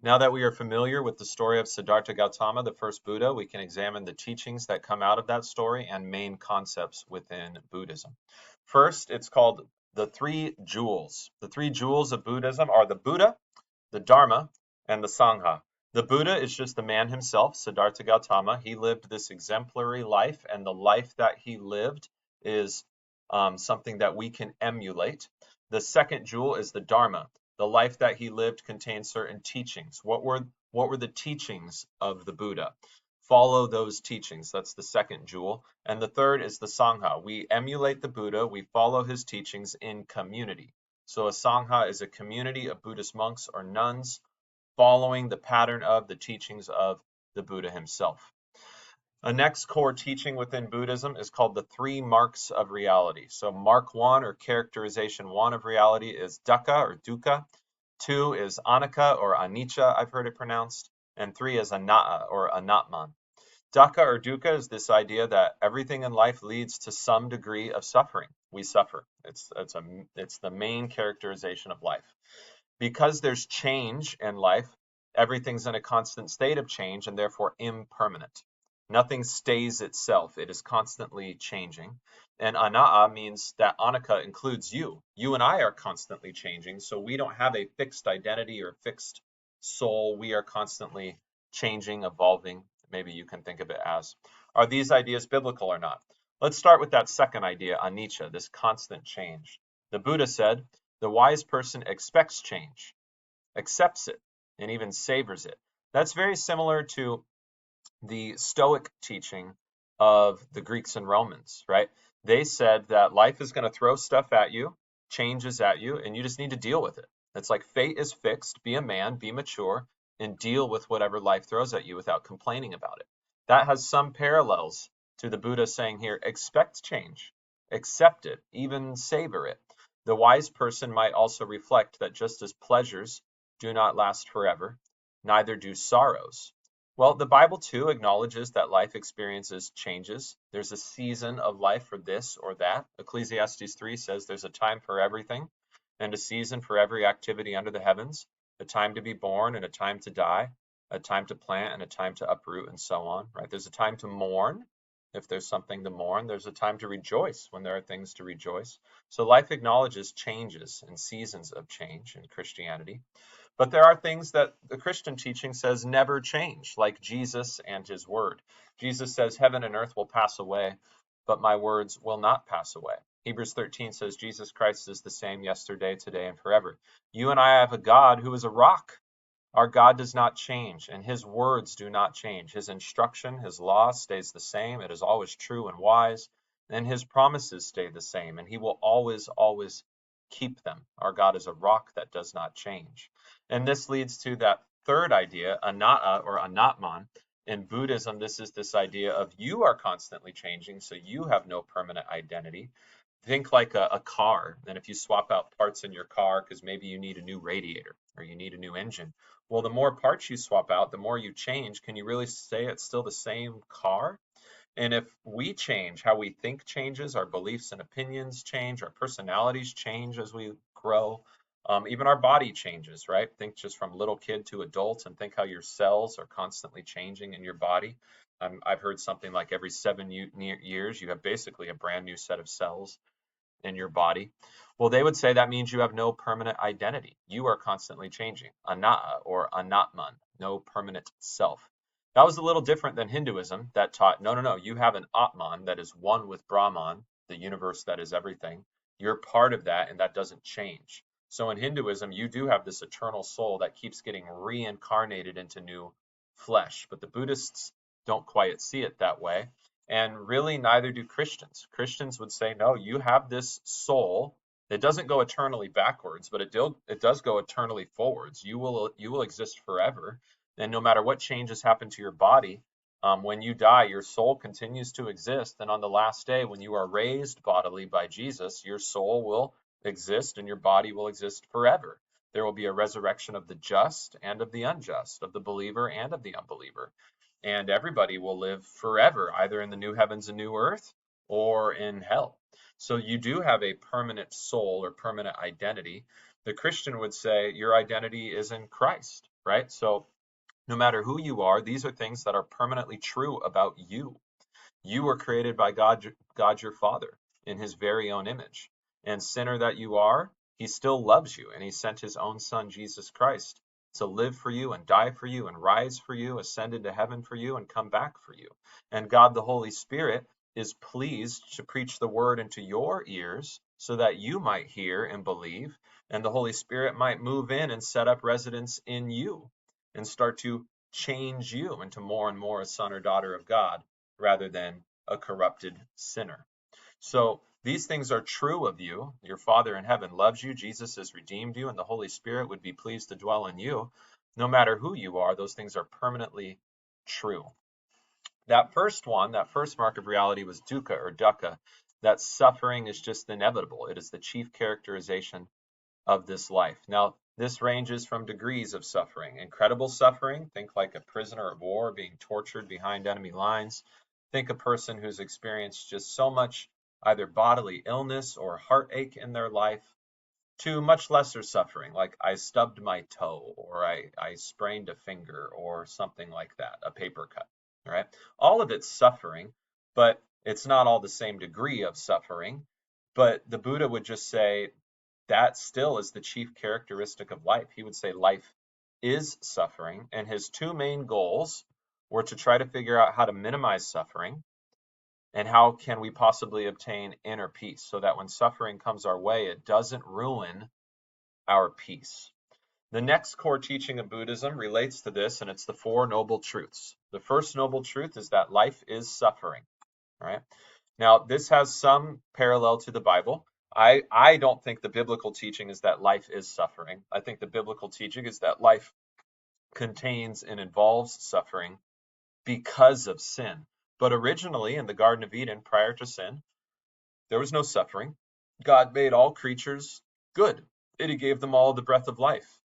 Now that we are familiar with the story of Siddhartha Gautama, the first Buddha, we can examine the teachings that come out of that story and main concepts within Buddhism. First, it's called the three jewels. The three jewels of Buddhism are the Buddha, the Dharma, and the Sangha. The Buddha is just the man himself, Siddhartha Gautama. He lived this exemplary life, and the life that he lived is something that we can emulate. The second jewel is the Dharma. The life that he lived contains certain teachings. What were the teachings of the Buddha? Follow those teachings. That's the second jewel. And the third is the Sangha. We emulate the Buddha. We follow his teachings in community. So a Sangha is a community of Buddhist monks or nuns following the pattern of the teachings of the Buddha himself. A next core teaching within Buddhism is called the three marks of reality. So mark one, or characterization one of reality, is dukkha or dukkha. Two is anicca or anicca, I've heard it pronounced. And three is anatta or anatman. Dukkha or dukkha is this idea that everything in life leads to some degree of suffering. We suffer. It's the main characterization of life. Because there's change in life, everything's in a constant state of change and therefore impermanent. Nothing stays itself. It is constantly changing. And anatta means that anicca includes you. You and I are constantly changing, so we don't have a fixed identity or fixed soul. We are constantly changing, evolving. Maybe you can think of it as. Are these ideas biblical or not? Let's start with that second idea, anicca, this constant change. The Buddha said, the wise person expects change, accepts it, and even savors it. That's very similar to the Stoic teaching of the Greeks and Romans, right? They said that life is going to throw stuff at you, changes at you, and you just need to deal with it. It's like fate is fixed. Be a man, be mature, and deal with whatever life throws at you without complaining about it. That has some parallels to the Buddha saying here, expect change, accept it, even savor it. The wise person might also reflect that just as pleasures do not last forever, neither do sorrows. Well, the Bible too acknowledges that life experiences changes. There's a season of life for this or that. Ecclesiastes 3 says there's a time for everything and a season for every activity under the heavens, a time to be born and a time to die, a time to plant and a time to uproot, and so on, right? There's a time to mourn if there's something to mourn. There's a time to rejoice when there are things to rejoice. So life acknowledges changes and seasons of change in Christianity. But there are things that the Christian teaching says never change, like Jesus and his word. Jesus says, heaven and earth will pass away, but my words will not pass away. Hebrews 13 says Jesus Christ is the same yesterday, today, and forever. You and I have a God who is a rock. Our God does not change, and his words do not change. His instruction, his law stays the same. It is always true and wise, and his promises stay the same, and he will always, always keep them. Our God is a rock that does not change. And this leads to that third idea, anatta or anatman. In Buddhism, this is this idea of you are constantly changing, so you have no permanent identity. Think like a car, and if you swap out parts in your car because maybe you need a new radiator or you need a new engine, well, the more parts you swap out, the more you change. Can you really say it's still the same car? And if we change, how we think changes, our beliefs and opinions change, our personalities change as we grow, even our body changes, right? Think just from little kid to adult and think how your cells are constantly changing in your body. I've heard something like every 7 years, you have basically a brand new set of cells in your body. Well, they would say that means you have no permanent identity. You are constantly changing. Anatta or anatman, no permanent self. That was a little different than Hinduism that taught, no, no, no, you have an Atman that is one with Brahman, the universe that is everything. You're part of that and that doesn't change. So in Hinduism, you do have this eternal soul that keeps getting reincarnated into new flesh. But the Buddhists don't quite see it that way. And really, neither do Christians. Christians would say, no, you have this soul. It doesn't go eternally backwards, but it does go eternally forwards. You will exist forever. And no matter what changes happen to your body, when you die, your soul continues to exist. And on the last day, when you are raised bodily by Jesus, your soul will exist and your body will exist forever. There will be a resurrection of the just and of the unjust, of the believer and of the unbeliever, and everybody will live forever, either in the new heavens and new earth or in hell. So you do have a permanent soul or permanent identity. The Christian would say your identity is in Christ. right? So no matter who you are, these are things that are permanently true about you. You were created by God your Father in his very own image. And sinner that you are, he still loves you, and he sent his own son, Jesus Christ, to live for you and die for you and rise for you, ascend into heaven for you, and come back for you. And God the Holy Spirit is pleased to preach the word into your ears so that you might hear and believe, and the Holy Spirit might move in and set up residence in you and start to change you into more and more a son or daughter of God rather than a corrupted sinner. So these things are true of you. Your Father in heaven loves you. Jesus has redeemed you, and the Holy Spirit would be pleased to dwell in you. No matter who you are, those things are permanently true. That first one, that first mark of reality was dukkha or dukkha, that suffering is just inevitable. It is the chief characterization of this life. Now, this ranges from degrees of suffering. Incredible suffering, think like a prisoner of war being tortured behind enemy lines. Think a person who's experienced just so much either bodily illness or heartache in their life, to much lesser suffering, like I stubbed my toe or I sprained a finger or something like that, a paper cut, right? All of it's suffering, but it's not all the same degree of suffering. But the Buddha would just say that still is the chief characteristic of life. He would say life is suffering, and his two main goals were to try to figure out how to minimize suffering and how can we possibly obtain inner peace so that when suffering comes our way, it doesn't ruin our peace. The next core teaching of Buddhism relates to this, and it's the Four Noble Truths. The first noble truth is that life is suffering, right? Now, this has some parallel to the Bible. I don't think the biblical teaching is that life is suffering. I think the biblical teaching is that life contains and involves suffering because of sin. But originally in the Garden of Eden, prior to sin, there was no suffering. God made all creatures good, and he gave them all the breath of life.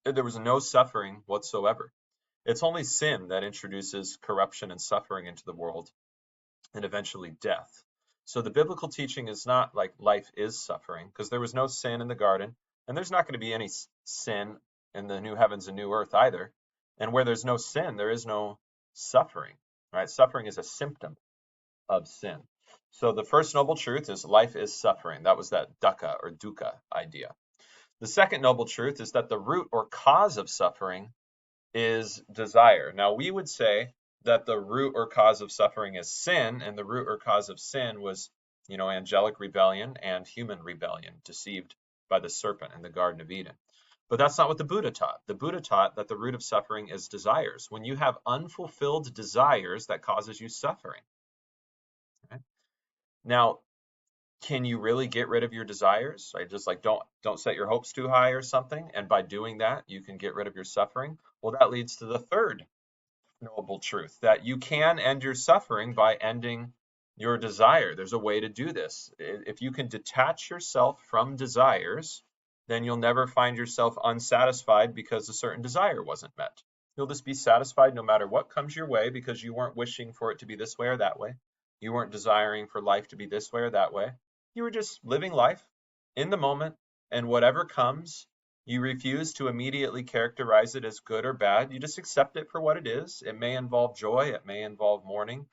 There was no suffering whatsoever. It's only sin that introduces corruption and suffering into the world and eventually death. So the biblical teaching is not like life is suffering because there was no sin in the garden and there's not going to be any sin in the new heavens and new earth either. And where there's no sin, there is no suffering, right? Suffering is a symptom of sin. So the first noble truth is life is suffering. That was that dukkha or dukkha idea. The second noble truth is that the root or cause of suffering is desire. Now, we would say that the root or cause of suffering is sin, and the root or cause of sin was, angelic rebellion and human rebellion, deceived by the serpent in the Garden of Eden. But that's not what the Buddha taught. The Buddha taught that the root of suffering is desires. When you have unfulfilled desires, that causes you suffering. Right? Now, can you really get rid of your desires? Right? Just like don't set your hopes too high or something, and by doing that, you can get rid of your suffering. Well, that leads to the third noble truth, that you can end your suffering by ending your desire. There's a way to do this. If you can detach yourself from desires, then you'll never find yourself unsatisfied because a certain desire wasn't met. You'll just be satisfied no matter what comes your way because you weren't wishing for it to be this way or that way. You weren't desiring for life to be this way or that way. You were just living life in the moment, and whatever comes, you refuse to immediately characterize it as good or bad. You just accept it for what it is. It may involve joy, it may involve mourning,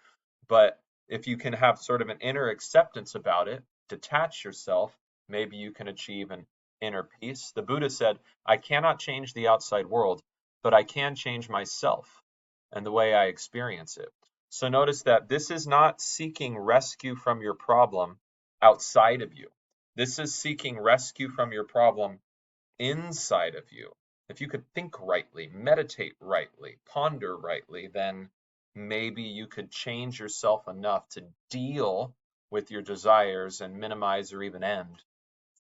but if you can have sort of an inner acceptance about it, detach yourself, maybe you can achieve an inner peace. The Buddha said, I cannot change the outside world, but I can change myself and the way I experience it. So notice that this is not seeking rescue from your problem outside of you. This is seeking rescue from your problem inside of you. If you could think rightly, meditate rightly, ponder rightly, then maybe you could change yourself enough to deal with your desires and minimize or even end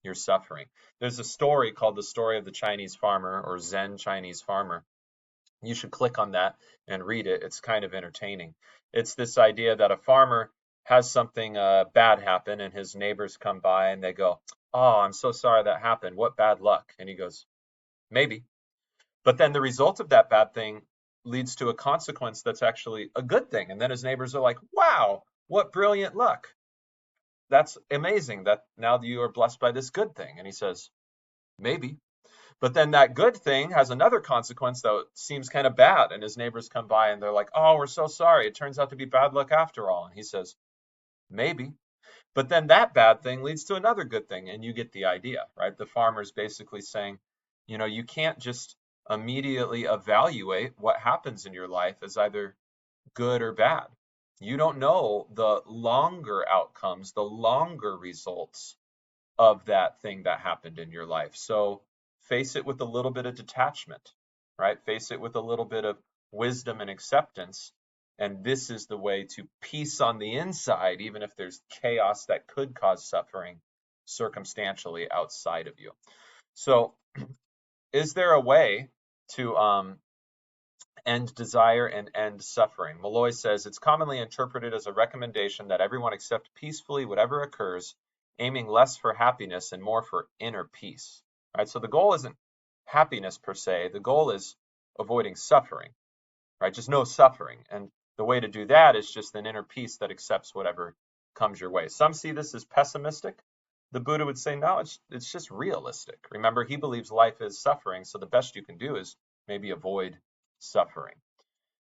your suffering. There's a story called the story of the Chinese farmer or Zen Chinese farmer. You should click on that and read it. It's kind of entertaining. It's this idea that a farmer has something bad happen and his neighbors come by and they go, oh, I'm so sorry that happened. What bad luck? And he goes, maybe. But then the result of that bad thing leads to a consequence that's actually a good thing. And then his neighbors are like, wow, what brilliant luck. That's amazing that now you are blessed by this good thing. And he says, maybe. But then that good thing has another consequence that seems kind of bad. And his neighbors come by and they're like, oh, we're so sorry. It turns out to be bad luck after all. And he says, maybe. But then that bad thing leads to another good thing. And you get the idea, right? The farmer's basically saying, you can't just immediately evaluate what happens in your life as either good or bad. You don't know the longer outcomes, the longer results of that thing that happened in your life. So face it with a little bit of detachment, right? Face it with a little bit of wisdom and acceptance. And this is the way to peace on the inside, even if there's chaos that could cause suffering circumstantially outside of you. So, is there a way to end desire and end suffering? Malloy says it's commonly interpreted as a recommendation that everyone accept peacefully whatever occurs, aiming less for happiness and more for inner peace. Right? So the goal isn't happiness per se. The goal is avoiding suffering, right? Just no suffering. And the way to do that is just an inner peace that accepts whatever comes your way. Some see this as pessimistic. The Buddha would say, no, it's just realistic. Remember, he believes life is suffering, so the best you can do is maybe avoid suffering.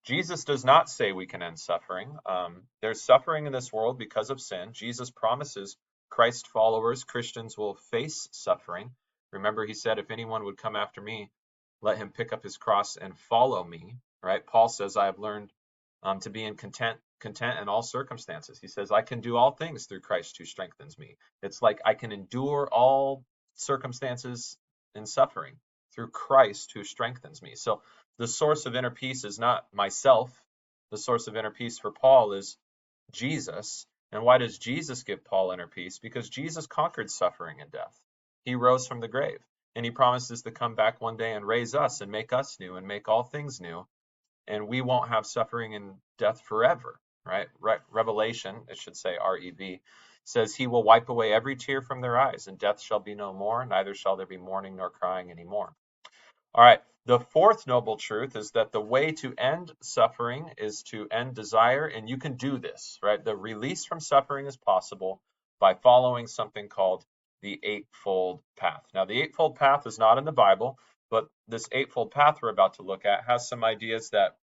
Jesus does not say we can end suffering. There's suffering in this world because of sin. Jesus promises Christ followers, Christians, will face suffering. Remember, he said, if anyone would come after me, let him pick up his cross and follow me. Right? Paul says, I have learned to be content in all circumstances. He says, I can do all things through Christ who strengthens me. It's like I can endure all circumstances and suffering through Christ who strengthens me. So the source of inner peace is not myself. The source of inner peace for Paul is Jesus. And why does Jesus give Paul inner peace? Because Jesus conquered suffering and death. He rose from the grave, and he promises to come back one day and raise us and make us new and make all things new. And we won't have suffering and death forever, right? Revelation, it should say REV, says he will wipe away every tear from their eyes, and death shall be no more, neither shall there be mourning nor crying anymore. All right, the fourth noble truth is that the way to end suffering is to end desire, and you can do this, right? The release from suffering is possible by following something called the Eightfold Path. Now, the Eightfold Path is not in the Bible, but this Eightfold Path we're about to look at has some ideas that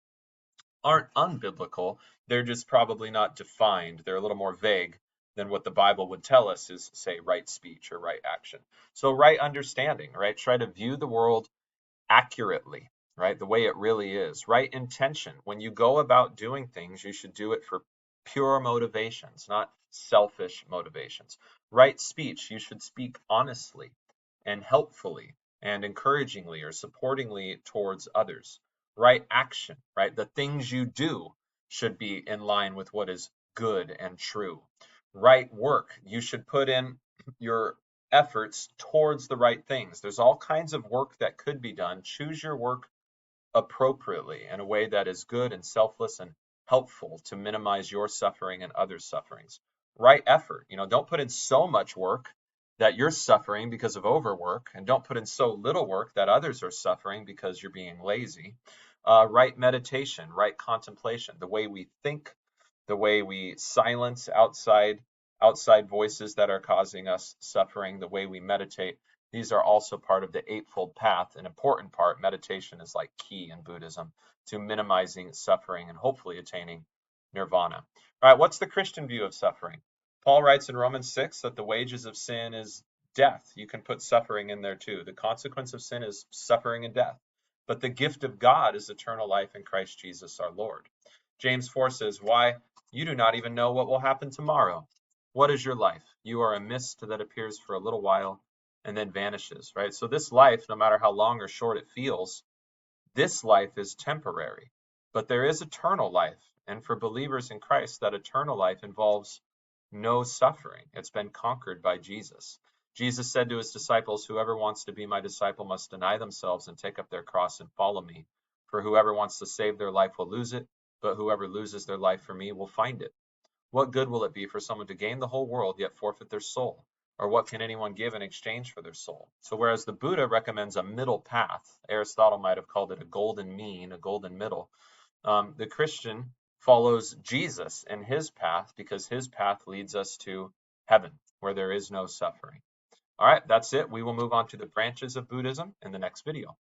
aren't unbiblical. They're just probably not defined. They're a little more vague than what the Bible would tell us is, say, right speech or right action. So, right understanding, right? Try to view the world accurately, right? The way it really is. Right intention. When you go about doing things, you should do it for pure motivations, not selfish motivations. Right speech. You should speak honestly and helpfully and encouragingly or supportingly towards others. Right action, right? The things you do should be in line with what is good and true. Right work. You should put in your efforts towards the right things. There's all kinds of work that could be done. Choose your work appropriately in a way that is good and selfless and helpful to minimize your suffering and others' sufferings. Right effort. Don't put in so much work that you're suffering because of overwork, and don't put in so little work that others are suffering because you're being lazy. Right meditation, right contemplation, the way we think, the way we silence outside voices that are causing us suffering, the way we meditate. These are also part of the Eightfold Path. An important part. Meditation is like key in Buddhism to minimizing suffering and hopefully attaining nirvana. All right, what's the Christian view of suffering? Paul writes in Romans 6 that the wages of sin is death. You can put suffering in there too. The consequence of sin is suffering and death. But the gift of God is eternal life in Christ Jesus our Lord. James 4 says, why? You do not even know what will happen tomorrow. What is your life? You are a mist that appears for a little while and then vanishes, right? So this life, no matter how long or short it feels, this life is temporary. But there is eternal life. And for believers in Christ, that eternal life involves no suffering. It's been conquered by Jesus. Jesus said to his disciples, whoever wants to be my disciple must deny themselves and take up their cross and follow me. For whoever wants to save their life will lose it, but whoever loses their life for me will find it. What good will it be for someone to gain the whole world yet forfeit their soul? Or what can anyone give in exchange for their soul? So whereas the Buddha recommends a middle path, Aristotle might have called it a golden mean, a golden middle, the Christian follows Jesus in his path because his path leads us to heaven, where there is no suffering. All right, that's it. We will move on to the branches of Buddhism in the next video.